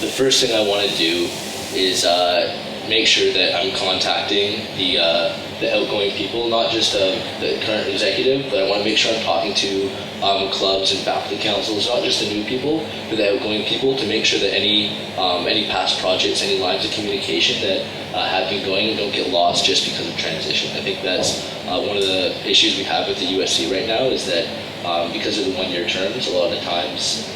the first thing I want to do is make sure that I'm contacting the outgoing people, not just the current executive, but I want to make sure I'm talking to clubs and faculty councils, not just the new people, but the outgoing people, to make sure that any past projects, any lines of communication that have been going don't get lost just because of transition. I think that's one of the issues we have with the USC right now, is that because of the one-year terms, a lot of the times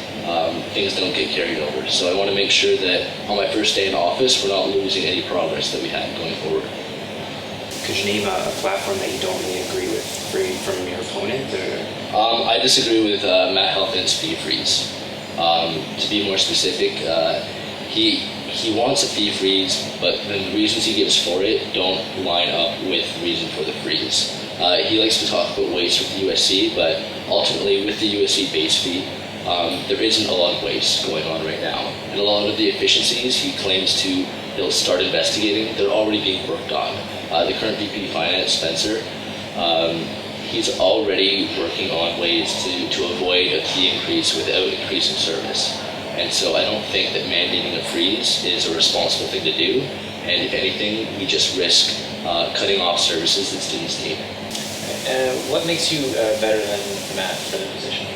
things don't get carried over. So I want to make sure that on my first day in office, we're not losing any progress that we had going forward. Could you name a platform that you don't really agree with from your opponent? Or? I disagree with Matt Halpin's fee freeze. To be more specific, he wants a fee freeze, but then the reasons he gives for it don't line up with the reason for the freeze. He likes to talk about waste with the USC, but ultimately with the USC base fee, there isn't a lot of waste going on right now. And a lot of the efficiencies he claims he'll start investigating, they're already being worked on. The current VP Finance, Spencer, he's already working on ways to avoid a fee increase without increasing service. And so I don't think that mandating a freeze is a responsible thing to do. And if anything, we just risk cutting off services that students need. What makes you better than Matt for the position?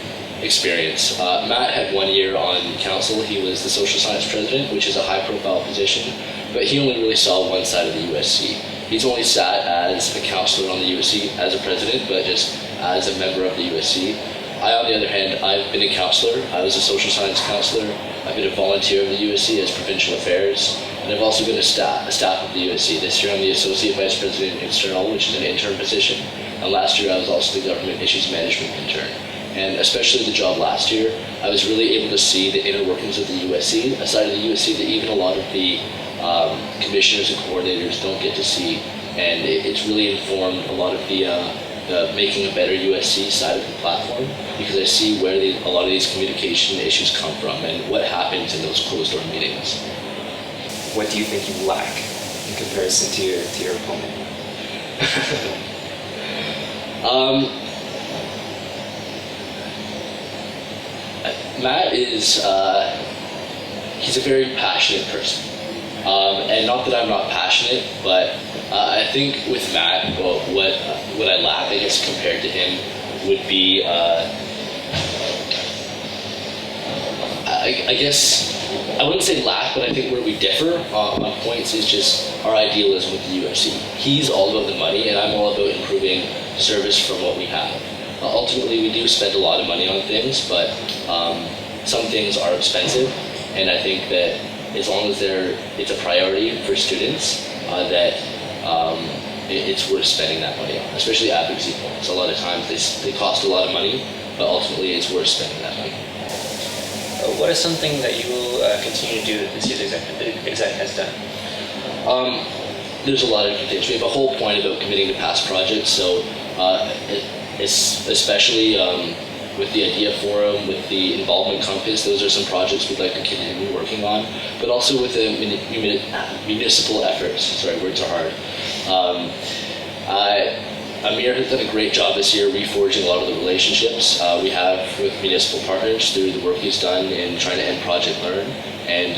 Experience. Matt had 1 year on council. He was the social science president, which is a high-profile position, but he only really saw one side of the USC. He's only sat as a counselor on the USC as a president, but just as a member of the USC. I, on the other hand, I've been a counselor. I was a social science counselor. I've been a volunteer of the USC as provincial affairs, and I've also been a staff of the USC. This year I'm the associate vice president external, which is an intern position, and last year I was also the government issues management intern. And especially the job last year, I was really able to see the inner workings of the USC, a side of the USC that even a lot of the commissioners and coordinators don't get to see. And it's really informed a lot of the making a better USC side of the platform, because I see where a lot of these communication issues come from and what happens in those closed-door meetings. What do you think you lack in comparison to your opponent? Matt is, he's a very passionate person. And not that I'm not passionate, but I think with Matt, what I lack, I guess, compared to him would be, I guess, I wouldn't say lack, but I think where we differ on points is just our idealism with the USC. He's all about the money, and I'm all about improving service from what we have. Ultimately, we do spend a lot of money on things, but some things are expensive, and I think that as long as it's a priority for students, that it's worth spending that money on, especially advocacy points. A lot of times they cost a lot of money, but ultimately it's worth spending that money. What is something that you will continue to do that this year's exec has done? There's a lot of different things. We have a whole point about committing to past projects, so it's especially with the Idea Forum, with the Involvement Compass, those are some projects we'd like to continue working on, but also with the municipal efforts. Sorry, words are hard. Amir has done a great job this year reforging a lot of the relationships we have with municipal partners through the work he's done in trying to end Project Learn and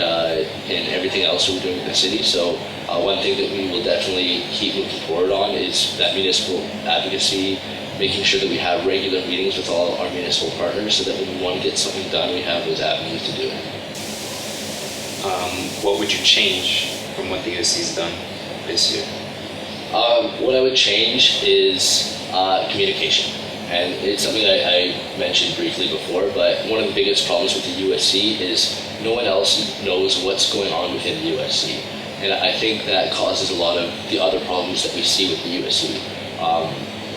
everything else that we're doing with the city. So one thing that we will definitely keep moving forward on is that municipal advocacy, making sure that we have regular meetings with all our municipal partners so that when we want to get something done, we have those avenues to do it. What would you change from what the USC's done this year? What I would change is communication. And it's something I mentioned briefly before, but one of the biggest problems with the USC is no one else knows what's going on within the USC. And I think that causes a lot of the other problems that we see with the USC.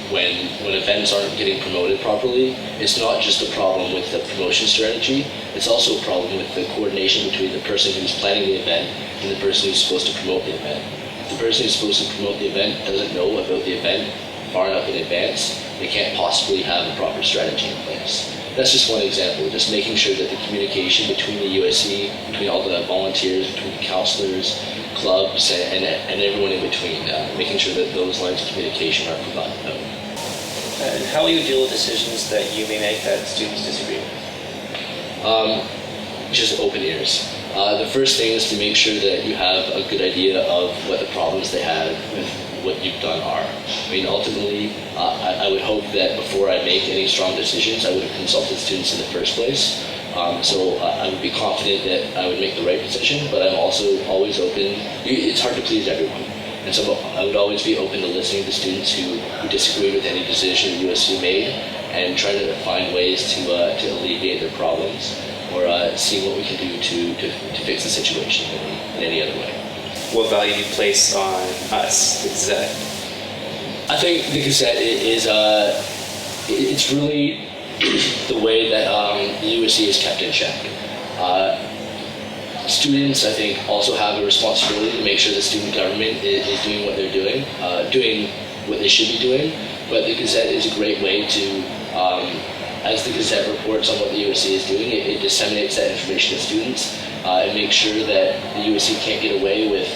When events aren't getting promoted properly, it's not just a problem with the promotion strategy, it's also a problem with the coordination between the person who's planning the event and the person who's supposed to promote the event. If the person who's supposed to promote the event doesn't know about the event far enough in advance, they can't possibly have a proper strategy in place. That's just one example, just making sure that the communication between the USC, between all the volunteers, between the counselors, clubs, and everyone in between, making sure that those lines of communication aren't forgotten about. And how will you deal with decisions that you may make that students disagree with? Just open ears. The first thing is to make sure that you have a good idea of what the problems they have with what you've done are. I mean, ultimately, I would hope that before I make any strong decisions, I would have consulted students in the first place. So I would be confident that I would make the right decision, but I'm also always open. It's hard to please everyone. And so I would always be open to listening to students who disagree with any decision the USC made and trying to find ways to alleviate their problems or seeing what we can do to fix the situation in any other way. What value do you place on us, the Gazette? I think the Gazette is it's really the way that the USC is kept in check. Students, I think, also have a responsibility to make sure the student government is doing what they're doing what they should be doing. But the Gazette is a great way to, as the Gazette reports on what the USC is doing, it disseminates that information to students and makes sure that the USC can't get away with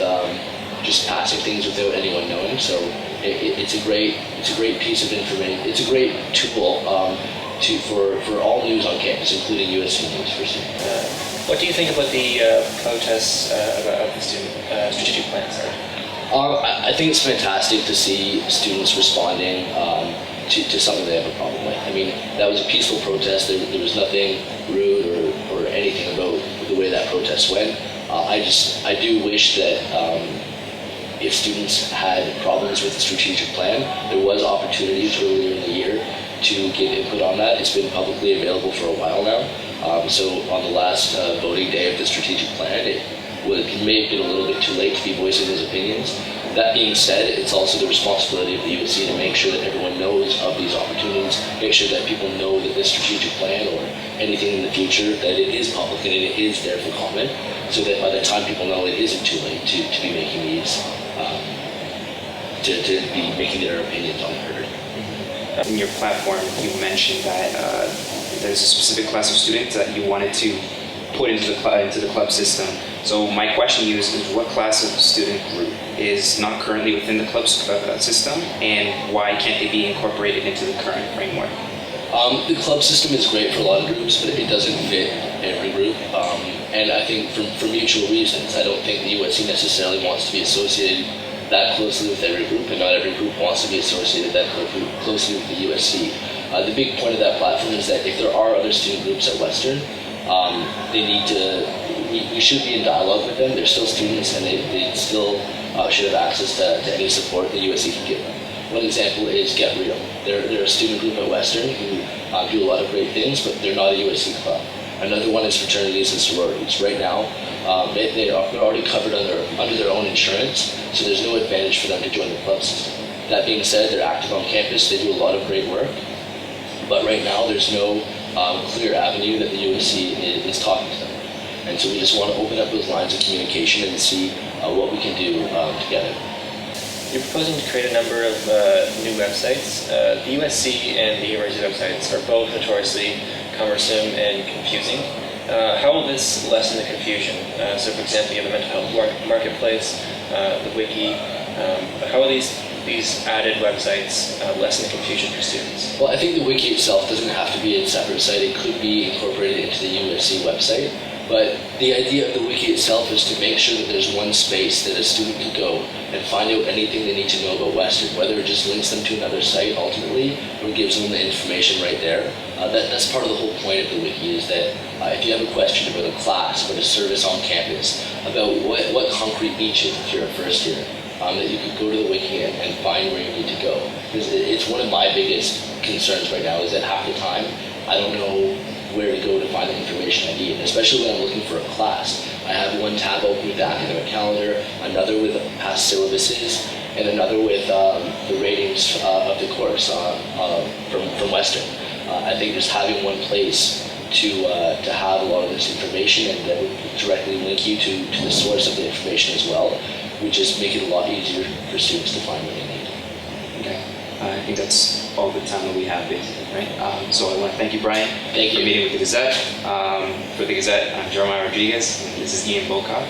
just passing things without anyone knowing. So it's a great piece of information. It's a great tool for all news on campus, including USC news for students. What do you think about the protests about the student strategic plan? I think it's fantastic to see students responding to something they have a problem with. I mean, that was a peaceful protest. There was nothing rude or anything about the way that protest went. I do wish that if students had problems with the strategic plan, there was opportunities earlier in the year to give input on that. It's been publicly available for a while now. So on the last voting day of the strategic plan, it may have been a little bit too late to be voicing those opinions. That being said, it's also the responsibility of the USC to make sure that everyone knows of these opportunities, make sure that people know that this strategic plan or anything in the future, that it is public and it is there for comment, so that by the time people know, it isn't too late to be making these, to be making their opinions on heard. In your platform, you mentioned that there's a specific class of students that you wanted to put into the club system. So my question to you is what class of student group is not currently within the club system, and why can't they be incorporated into the current framework? The club system is great for a lot of groups, but it doesn't fit every group. And I think for mutual reasons, I don't think the USC necessarily wants to be associated that closely with every group, and not every group wants to be associated that closely with the USC. The big point of that platform is that if there are other student groups at Western, we should be in dialogue with them. They're still students, and they still should have access to any support the USC can give them. One example is Get Real. They're a student group at Western who do a lot of great things, but they're not a USC club. Another one is fraternities and sororities. Right now, they're already covered under their own insurance, so there's no advantage for them to join the club system. That being said, they're active on campus. They do a lot of great work, but right now there's no clear avenue that the USC is talking to them. And so we just want to open up those lines of communication and see what we can do together. You're proposing to create a number of new websites. The USC and the university websites are both notoriously cumbersome and confusing. How will this lessen the confusion? So for example, you have the mental health marketplace, the wiki. How will these added websites lessen the confusion for students? Well, I think the wiki itself doesn't have to be a separate site. It could be incorporated into the USC website. But the idea of the wiki itself is to make sure that there's one space that a student can go and find out anything they need to know about Western, whether it just links them to another site ultimately or gives them the information right there. That's part of the whole point of the wiki, is that if you have a question about a class, about a service on campus, about what concrete beach is if you're a first year, that you could go to the wiki and find where you need to go. Because it's one of my biggest concerns right now is that half the time I don't know where to go to find the information I need, especially when I'm looking for a class. I have one tab open with the academic calendar, another with past syllabuses, and another with the ratings of the course from Western. I think just having one place to have a lot of this information and that would directly link you to the source of the information as well would just make it a lot easier for students to find what they need. Okay. I think that's all the time that we have, basically, right? So I want to thank you, Brian, Thank you. for meeting with the Gazette. For the Gazette, I'm Jeremiah Rodriguez, and this is Ian Bocock.